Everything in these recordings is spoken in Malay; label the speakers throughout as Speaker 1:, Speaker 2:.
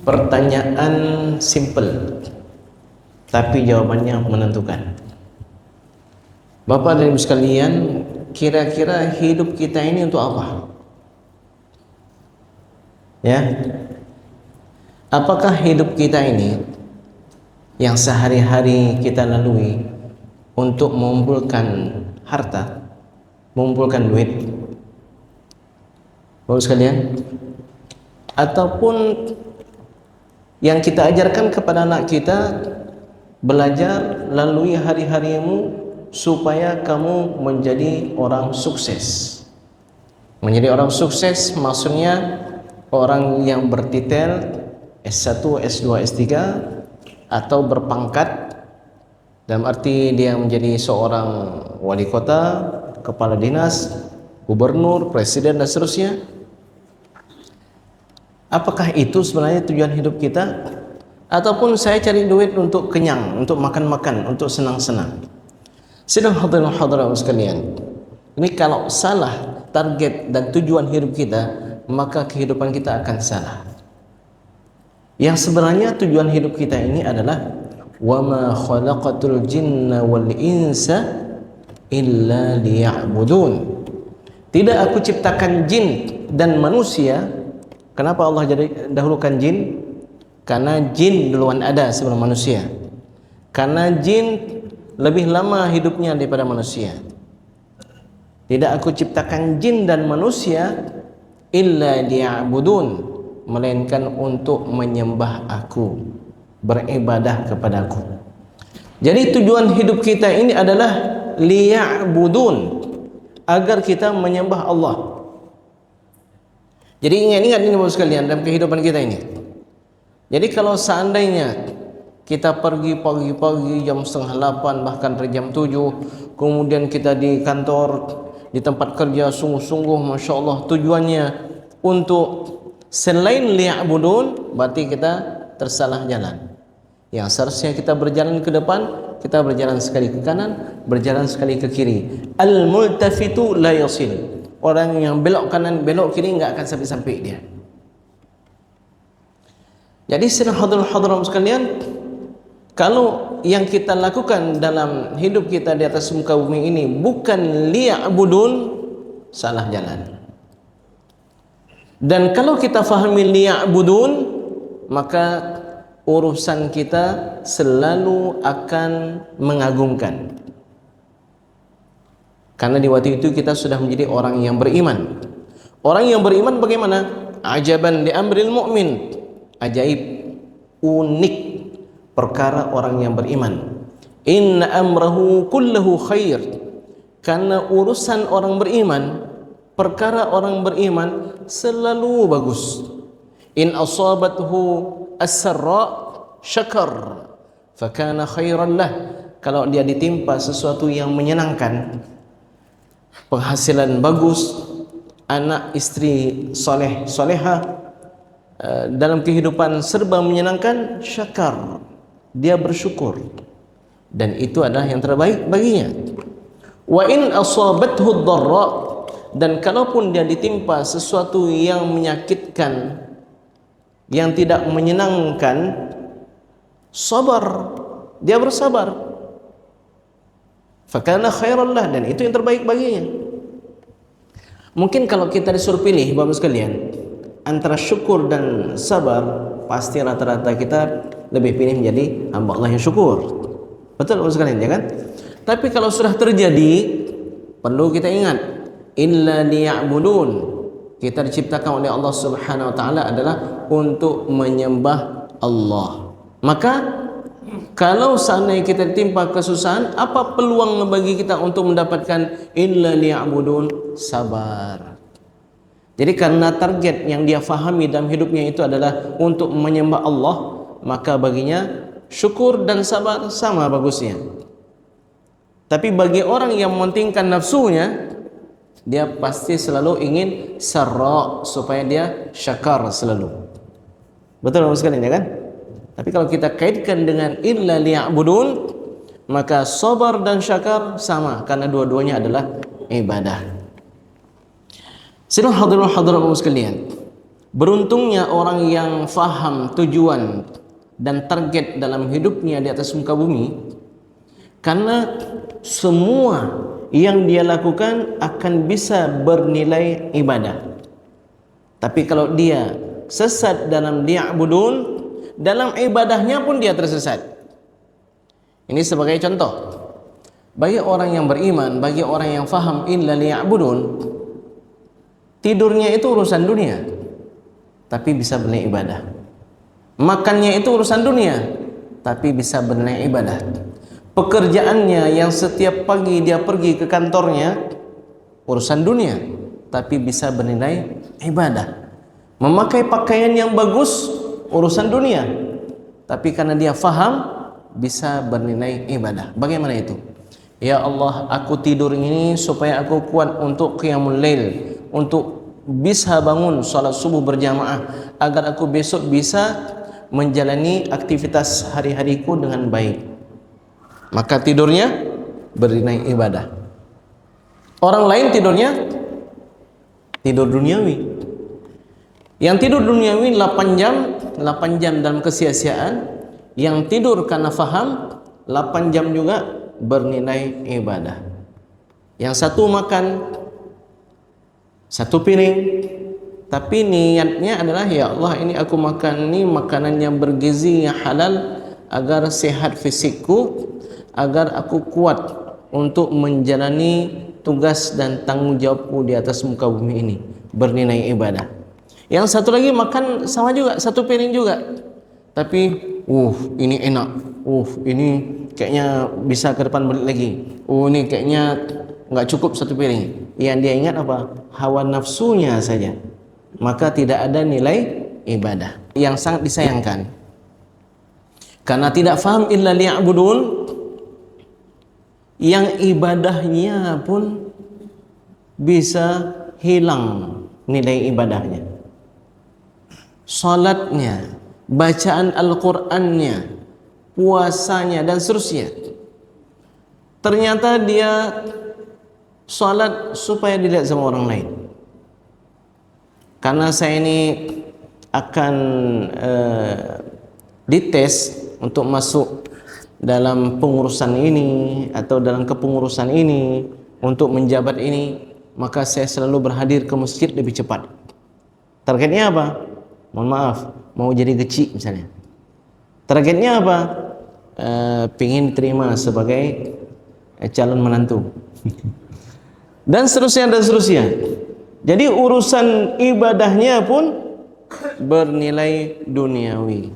Speaker 1: Pertanyaan simple, tapi jawabannya menentukan. Bapak dan Ibu sekalian, kira-kira hidup kita ini untuk apa? Ya, apakah hidup kita ini yang sehari-hari kita lalui untuk mengumpulkan harta, mengumpulkan duit, Bapak sekalian, ataupun yang kita ajarkan kepada anak kita, belajar lalui hari-harimu supaya kamu menjadi orang sukses. Menjadi orang sukses maksudnya orang yang bertitel S1, S2, S3 atau berpangkat, dalam arti dia menjadi seorang wali kota, kepala dinas, gubernur, presiden dan seterusnya. Apakah itu sebenarnya tujuan hidup kita? Ataupun saya cari duit untuk kenyang, untuk makan-makan, untuk senang-senang? Sidang hadirin hadirat sekalian, ini kalau salah target dan tujuan hidup kita, maka kehidupan kita akan salah. Yang sebenarnya tujuan hidup kita ini adalah wa ma khalaqatul jinna wal insa illa liya'budun. Tidak aku ciptakan jin dan manusia. Kenapa Allah dahulukan jin? Karena jin duluan ada sebelum manusia. Karena jin lebih lama hidupnya daripada manusia. Tidak aku ciptakan jin dan manusia illa liya'budun, melainkan untuk menyembah aku, beribadah kepadaku. Jadi tujuan hidup kita ini adalah liya'budun, agar kita menyembah Allah. Jadi ingat ini Bapak sekalian, dalam kehidupan kita ini. Jadi kalau seandainya kita pergi pagi-pagi jam 7:30 bahkan jam 7, kemudian kita di kantor, di tempat kerja sungguh-sungguh Masya Allah tujuannya untuk selain liya'budun, berarti kita tersalah jalan. Yang seharusnya kita berjalan ke depan, kita berjalan sekali ke kanan, berjalan sekali ke kiri. Al-multafitu la yasil. Orang yang belok kanan, belok kiri enggak akan sampai-sampai dia. Jadi sidang hadirin sekalian, kalau yang kita lakukan dalam hidup kita di atas muka bumi ini bukan liya'budun, salah jalan. Dan kalau kita fahami liya'budun, maka urusan kita selalu akan mengagumkan. Karena di waktu itu kita sudah menjadi orang yang beriman. Orang yang beriman bagaimana? Ajaban li amril mu'min. Ajaib, unik perkara orang yang beriman. Inna amrahu kullahu khair. Karena urusan orang beriman, perkara orang beriman selalu bagus. In asabathu as-sarra syakar fakana khairan lah. Kalau dia ditimpa sesuatu yang menyenangkan, penghasilan bagus, anak istri soleh soleha, dalam kehidupan serba menyenangkan, syakar, dia bersyukur, dan itu adalah yang terbaik baginya. Wa in asabathu dharra, dan kalaupun dia ditimpa sesuatu yang menyakitkan, yang tidak menyenangkan, sabar, dia bersabar. Fakana khairan lah, dan itu yang terbaik baginya. Mungkin kalau kita disuruh pilih Bapak sekalian antara syukur dan sabar, pasti rata-rata kita lebih pilih menjadi hamba Allah yang syukur. Betul Bapak sekalian, ya kan? Tapi kalau sudah terjadi, perlu kita ingat, illa liya'budun, kita diciptakan oleh Allah Subhanahu wa taala adalah untuk menyembah Allah. Maka kalau seandainya kita ditimpa kesusahan, apa peluang bagi kita untuk mendapatkan illa liya'budun? Sabar. Jadi karena target yang dia fahami dalam hidupnya itu adalah untuk menyembah Allah, maka baginya syukur dan sabar sama bagusnya. Tapi bagi orang yang mementingkan nafsunya, dia pasti selalu ingin sarra, supaya dia syakar selalu. Betul Bapak sekalian, ya kan? Tapi kalau kita kaitkan dengan illa liya'budun, maka sabar dan syakar sama, karena dua-duanya adalah ibadah. Sidang hadirin hadirat Bapak sekalian, Beruntungnya orang yang faham tujuan dan target dalam hidupnya di atas muka bumi, karena semua yang dia lakukan akan bisa bernilai ibadah. Tapi kalau dia sesat dalam liya'budun, dalam ibadahnya pun dia tersesat. Ini sebagai contoh. Bagi orang yang beriman, bagi orang yang faham illa liya'budun, tidurnya itu urusan dunia, tapi bisa bernilai ibadah. Makannya itu urusan dunia, tapi bisa bernilai ibadah. Pekerjaannya yang setiap pagi dia pergi ke kantornya, urusan dunia, tapi bisa bernilai ibadah. Memakai pakaian yang bagus, urusan dunia, tapi karena dia faham, bisa bernilai ibadah. Bagaimana itu? Ya Allah, aku tidur ini supaya aku kuat untuk qiyamul lail, untuk bisa bangun salat subuh berjamaah, agar aku besok bisa menjalani aktivitas hari-hariku dengan baik. Maka tidurnya bernilai ibadah. Orang lain tidurnya tidur duniawi. Yang tidur duniawi 8 jam dalam kesia-siaan. Yang tidur karena faham 8 jam juga bernilai ibadah. Yang satu makan satu piring, tapi niatnya adalah, ya Allah, ini aku makan ini makanan yang bergizi, yang halal, agar sehat fisikku, agar aku kuat untuk menjalani tugas dan tanggung jawabku di atas muka bumi ini, bernilai ibadah. Yang satu lagi makan sama juga, satu piring juga, tapi ini enak, ini kayaknya bisa ke depan balik lagi, ini kayaknya nggak cukup satu piring. Yang dia ingat apa? Hawa nafsunya saja. Maka tidak ada nilai ibadah, yang sangat disayangkan. Karena tidak faham illa liya'budun, yang ibadahnya pun bisa hilang nilai ibadahnya. Salatnya, bacaan Al-Qur'annya, puasanya dan seterusnya. Ternyata dia salat supaya dilihat sama orang lain. Karena saya ini akan dites untuk masuk dalam pengurusan ini atau dalam kepengurusan ini, untuk menjabat ini, maka saya selalu berhadir ke masjid lebih cepat. Targetnya apa? Mohon maaf, mau jadi kecil misalnya. Targetnya apa? Pengen diterima sebagai calon menantu. Dan seterusnya dan seterusnya. Jadi urusan ibadahnya pun bernilai duniawi.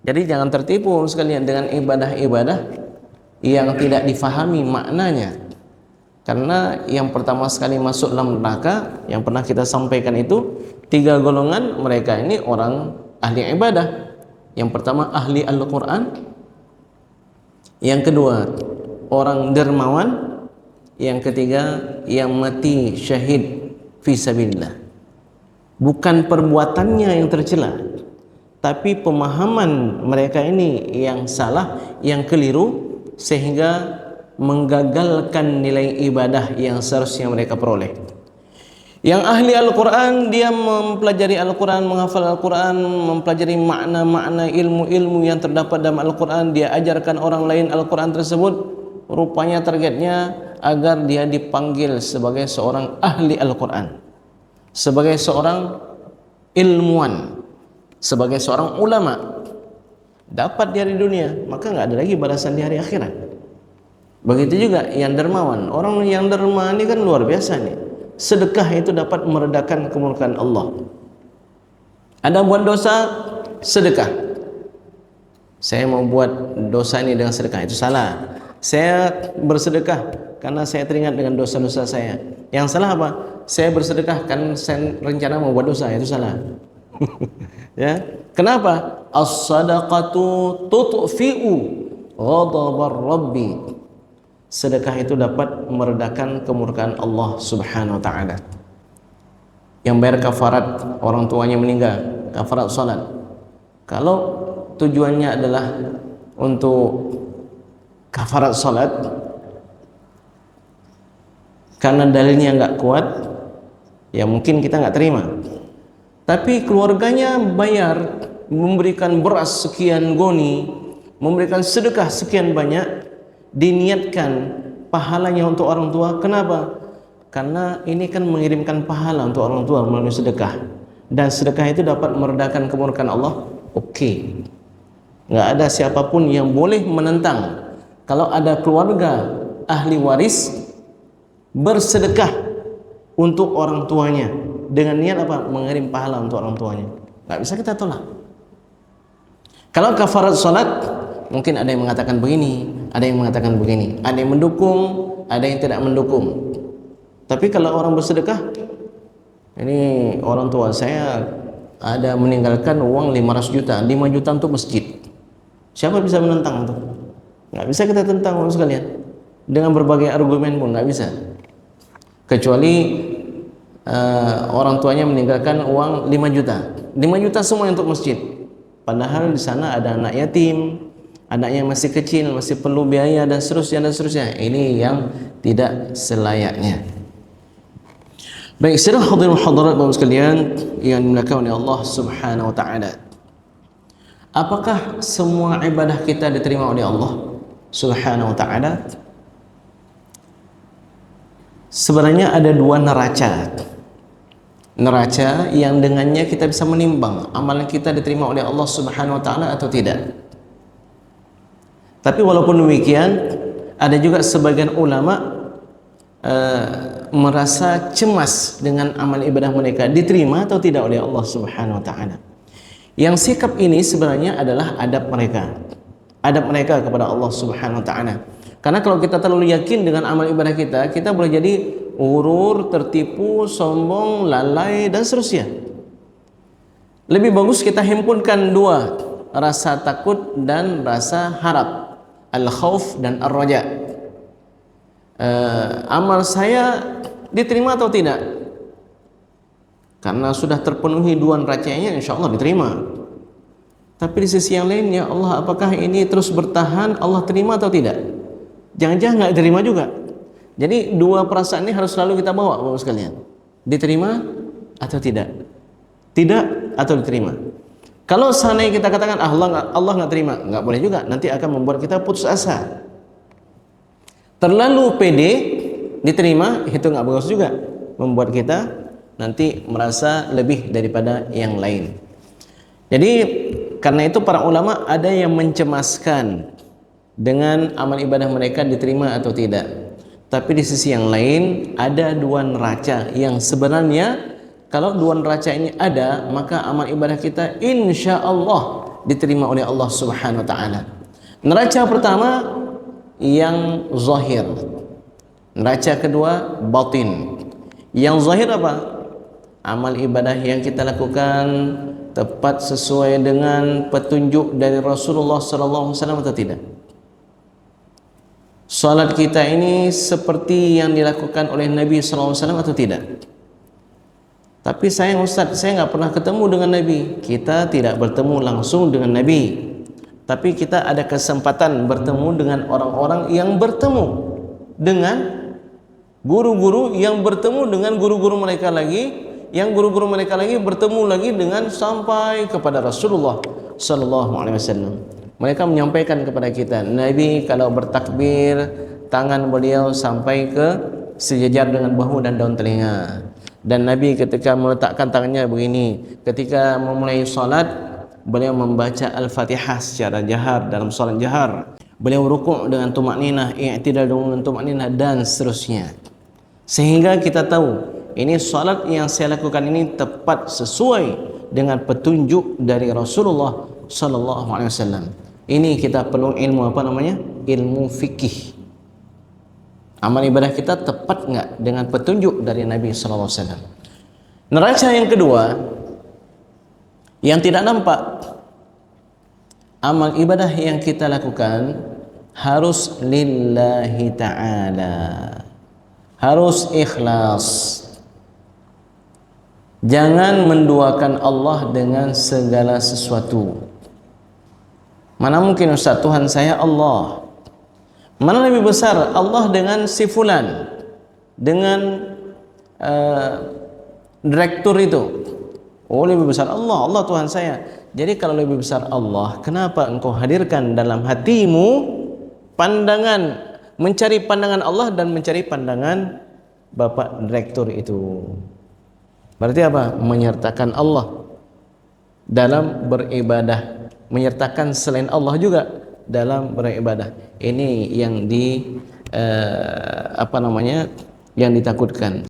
Speaker 1: Jadi jangan tertipu sekalian dengan ibadah-ibadah yang tidak difahami maknanya. Karena yang pertama sekali masuk dalam neraka, yang pernah kita sampaikan itu 3 golongan mereka ini orang ahli ibadah. Yang pertama ahli Al-Quran, yang kedua orang dermawan, yang ketiga yang mati syahid fisabilillah. Bukan perbuatannya yang tercela, tapi pemahaman mereka ini yang salah, yang keliru, sehingga menggagalkan nilai ibadah yang seharusnya mereka peroleh. Yang ahli Al-Quran, dia mempelajari Al-Quran, menghafal Al-Quran, mempelajari makna-makna ilmu-ilmu yang terdapat dalam Al-Quran, dia ajarkan orang lain Al-Quran tersebut. Rupanya targetnya agar dia dipanggil sebagai seorang ahli Al-Quran, sebagai seorang ilmuwan, sebagai seorang ulama. Dapat di hari dunia, maka nggak ada lagi balasan di hari akhirat. Begitu juga yang dermawan. Orang yang derma ini kan luar biasa nih. Sedekah itu dapat meredakan kemurkaan Allah. Anda buat dosa, sedekah. Saya mau buat dosa ini dengan sedekah, itu salah. Saya bersedekah karena saya teringat dengan dosa-dosa saya. Yang salah apa? Saya bersedekah karena saya rencana mau buat dosa, itu salah. Ya, kenapa? As-sadaqatu tutfi'u ghadabar Rabbi. Sedekah itu dapat meredakan kemurkaan Allah Subhanahu wa taala. Yang bayar kafarat, orang tuanya meninggal, kafarat salat. Kalau tujuannya adalah untuk kafarat salat, karena dalilnya enggak kuat, ya mungkin kita enggak terima. tapi keluarganya bayar, memberikan beras sekian goni, memberikan sedekah sekian banyak, diniatkan pahalanya untuk orang tua. Kenapa? Karena ini kan mengirimkan pahala untuk orang tua melalui sedekah, dan sedekah itu dapat meredakan kemurkaan Allah. Oke, nggak ada siapapun yang boleh menentang kalau ada keluarga ahli waris bersedekah untuk orang tuanya dengan niat apa? Mengirim pahala untuk orang tuanya. Nggak bisa kita tolak. Kalau kafarat salat, mungkin ada yang mengatakan begini, ada yang mengatakan begini, ada yang mendukung, ada yang tidak mendukung. Tapi kalau orang bersedekah, ini orang tua saya ada meninggalkan uang 500 juta, 5 juta untuk masjid. Siapa bisa menentang itu? Nggak bisa kita tentang orang sekalian. Dengan berbagai argumen pun nggak bisa. Kecuali orang tuanya meninggalkan uang 5 juta. 5 juta semua untuk masjid. Padahal di sana ada anak yatim, anaknya masih kecil, masih perlu biaya dan seterusnya dan seterusnya. Ini yang tidak selayaknya. Baik, saudara hadirin hadirat kaum sekalian yang dimuliakan oleh Allah Subhanahu wa taala. Apakah semua ibadah kita diterima oleh Allah Subhanahu wa taala? Sebenarnya ada dua neraca. Neraca yang dengannya kita bisa menimbang amalan kita diterima oleh Allah Subhanahu wa taala atau tidak. Tapi walaupun demikian, ada juga sebagian ulama merasa cemas dengan amal ibadah mereka diterima atau tidak oleh Allah Subhanahu wa taala. Yang sikap ini sebenarnya adalah adab mereka. Adab mereka kepada Allah Subhanahu wa taala. Karena kalau kita terlalu yakin dengan amal ibadah kita, kita boleh jadi urur, tertipu, sombong, lalai dan seterusnya. Lebih bagus kita himpunkan dua, rasa takut dan rasa harap, al-khauf dan ar-raja. Amal saya diterima atau tidak? Karena sudah terpenuhi dua neracanya, insya Allah diterima. Tapi di sisi yang lain, ya Allah, apakah ini terus bertahan, Allah terima atau tidak? Jangan-jangan nggak diterima juga. Jadi dua perasaan ini harus selalu kita bawa, Bapak sekalian. Diterima atau tidak? Tidak atau diterima. Kalau seandainya kita katakan Allah nggak terima, nggak boleh juga. Nanti akan membuat kita putus asa. Terlalu pede diterima, itu nggak bagus juga, membuat kita nanti merasa lebih daripada yang lain. Jadi karena itu para ulama ada yang mencemaskan dengan amal ibadah mereka diterima atau tidak. Tapi di sisi yang lain ada dua neraca yang sebenarnya kalau dua neraca ini ada, maka amal ibadah kita insya Allah diterima oleh Allah Subhanahu wa taala. Neraca pertama yang zahir, neraca kedua batin. Yang zahir apa? Amal ibadah yang kita lakukan tepat sesuai dengan petunjuk dari Rasulullah SAW atau tidak? Salat kita ini seperti yang dilakukan oleh Nabi SAW atau tidak? Tapi sayang Ustaz, saya nggak pernah ketemu dengan Nabi. Kita tidak bertemu langsung dengan Nabi, tapi kita ada kesempatan bertemu dengan orang-orang yang bertemu dengan guru-guru yang bertemu dengan guru-guru mereka lagi, yang guru-guru mereka lagi bertemu lagi dengan sampai kepada Rasulullah Sallallahu Alaihi Wasallam. Mereka menyampaikan kepada kita, Nabi kalau bertakbir tangan beliau sampai ke sejajar dengan bahu dan daun telinga. Dan Nabi ketika meletakkan tangannya begini, ketika memulai salat beliau membaca Al-Fatihah secara jahar dalam salat jahar. Beliau rukuk dengan tumakninah, i'tidal dengan tumakninah dan seterusnya. Sehingga kita tahu ini salat yang saya lakukan ini tepat sesuai dengan petunjuk dari Rasulullah Sallallahu Alaihi Wasallam. Ini kita perlu ilmu apa namanya? Ilmu fikih. Amal ibadah kita tepat nggak dengan petunjuk dari Nabi Sallallahu Alaihi Wasallam? Neraca yang kedua yang tidak nampak, amal ibadah yang kita lakukan harus lillahi ta'ala, harus ikhlas. Jangan menduakan Allah dengan segala sesuatu. Mana mungkin Ustaz, Tuhan saya Allah. Mana lebih besar, Allah dengan si fulan, dengan direktur itu, Oh, lebih besar Allah, Allah Tuhan saya. Jadi kalau lebih besar Allah, kenapa engkau hadirkan dalam hatimu pandangan, mencari pandangan Allah dan mencari pandangan Bapak Direktur itu? Berarti apa? Menyertakan Allah dalam beribadah, menyertakan selain Allah juga dalam beribadah. Ini yang yang ditakutkan.